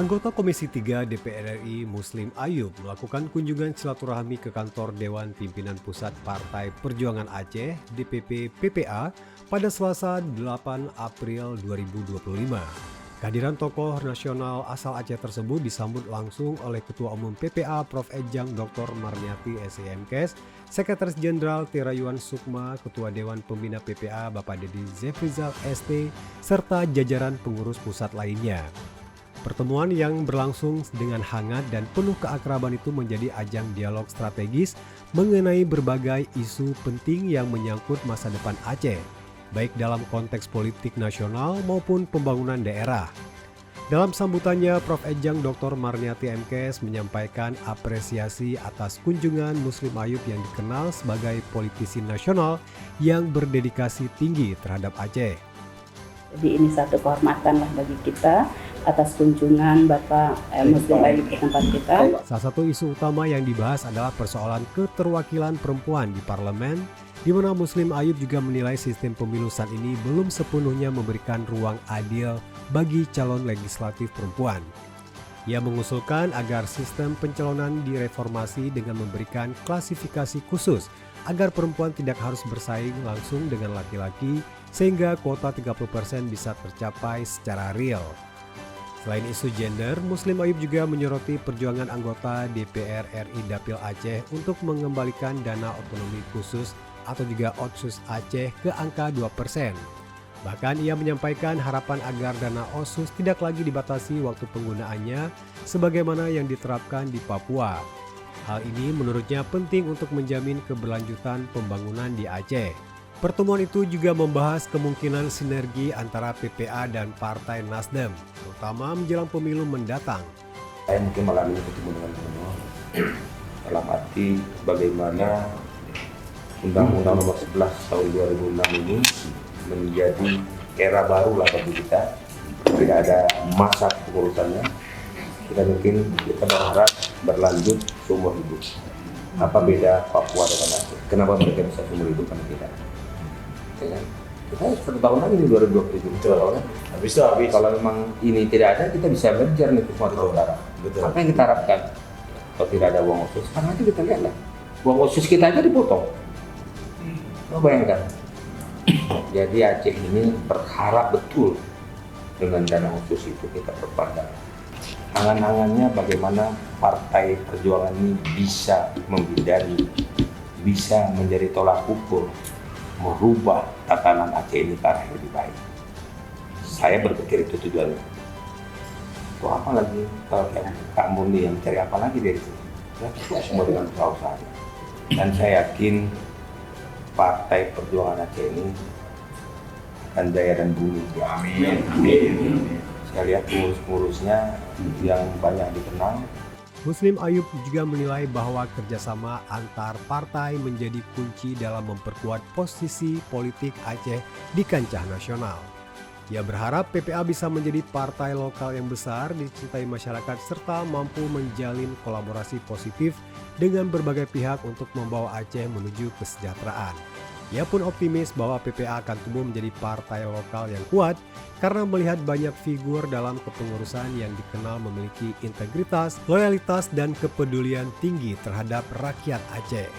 Anggota Komisi 3 DPR RI Muslim Ayub melakukan kunjungan silaturahmi ke kantor Dewan Pimpinan Pusat Partai Perjuangan Aceh DPP PPA pada Selasa 8 April 2025. Kehadiran tokoh nasional asal Aceh tersebut disambut langsung oleh Ketua Umum PPA Prof. Ejang Dr. Marniati SEMKes, Sekretaris Jenderal Terayuan Sukma, Ketua Dewan Pembina PPA Bapak Dedi Zefrizal ST, serta jajaran pengurus pusat lainnya. Pertemuan yang berlangsung dengan hangat dan penuh keakraban itu menjadi ajang dialog strategis mengenai berbagai isu penting yang menyangkut masa depan Aceh, baik dalam konteks politik nasional maupun pembangunan daerah. Dalam sambutannya, Prof. Ejang Dr. Marniati MKes menyampaikan apresiasi atas kunjungan Muslim Ayub yang dikenal sebagai politisi nasional yang berdedikasi tinggi terhadap Aceh. Jadi ini satu kehormatan lah bagi kita atas kunjungan Bapak Muslim Ayub ke tempat kita. Salah satu isu utama yang dibahas adalah persoalan keterwakilan perempuan di parlemen, di mana Muslim Ayub juga menilai sistem pemilu saat ini belum sepenuhnya memberikan ruang adil bagi calon legislatif perempuan. Ia mengusulkan agar sistem pencalonan direformasi dengan memberikan klasifikasi khusus agar perempuan tidak harus bersaing langsung dengan laki-laki sehingga kuota 30% bisa tercapai secara real. Selain isu gender, Muslim Ayub juga menyoroti perjuangan anggota DPR RI Dapil Aceh untuk mengembalikan dana otonomi khusus atau juga Otsus Aceh ke angka 2%. Bahkan ia menyampaikan harapan agar dana Otsus tidak lagi dibatasi waktu penggunaannya sebagaimana yang diterapkan di Papua. Hal ini menurutnya penting untuk menjamin keberlanjutan pembangunan di Aceh. Pertemuan itu juga membahas kemungkinan sinergi antara PPA dan Partai Nasdem, terutama menjelang pemilu mendatang. Saya mungkin malam ini ketemu dengan teman-teman dalam arti bagaimana Undang-Undang Nomor 11 Tahun 2006 ini menjadi era baru lah bagi kita. Tidak ada masa pengurusannya. Kita berharap berlanjut seumur hidup. Apa beda Papua dengan Aceh? Kenapa mereka bisa seumur hidup karena tidak? Kita 1 tahun lagi di 2027. Kalau memang ini tidak ada, kita bisa belajar nih ke Sumatera Utara. Apa yang kita harapkan? Kalau tidak ada uang Otsus, sekarang aja kita lihatlah. Uang Otsus kita aja dipotong. Lo bayangkan. Jadi Aceh ini berharap betul dengan dana Otsus itu kita perpanjang. Angan-angannya bagaimana Partai Perjuangan ini bisa membidani, bisa menjadi tolak ukur, merubah tatanan Aceh ini ke arah yang lebih baik. Saya berpikir itu tujuannya. Wah, apa lagi kalau Kak Murni yang mencari apa lagi dari situ? Ya, semua dengan usaha. Dan saya yakin Partai Perjuangan Aceh ini akan jaya dan bumi. Amin. Saya lihat pengurus-pengurusnya yang banyak dikenal. Muslim Ayub juga menilai bahwa kerjasama antar partai menjadi kunci dalam memperkuat posisi politik Aceh di kancah nasional. Ia berharap PPA bisa menjadi partai lokal yang besar, dicintai masyarakat, serta mampu menjalin kolaborasi positif dengan berbagai pihak untuk membawa Aceh menuju kesejahteraan. Ia pun optimis bahwa PPA akan tumbuh menjadi partai lokal yang kuat karena melihat banyak figur dalam kepengurusan yang dikenal memiliki integritas, loyalitas, dan kepedulian tinggi terhadap rakyat Aceh.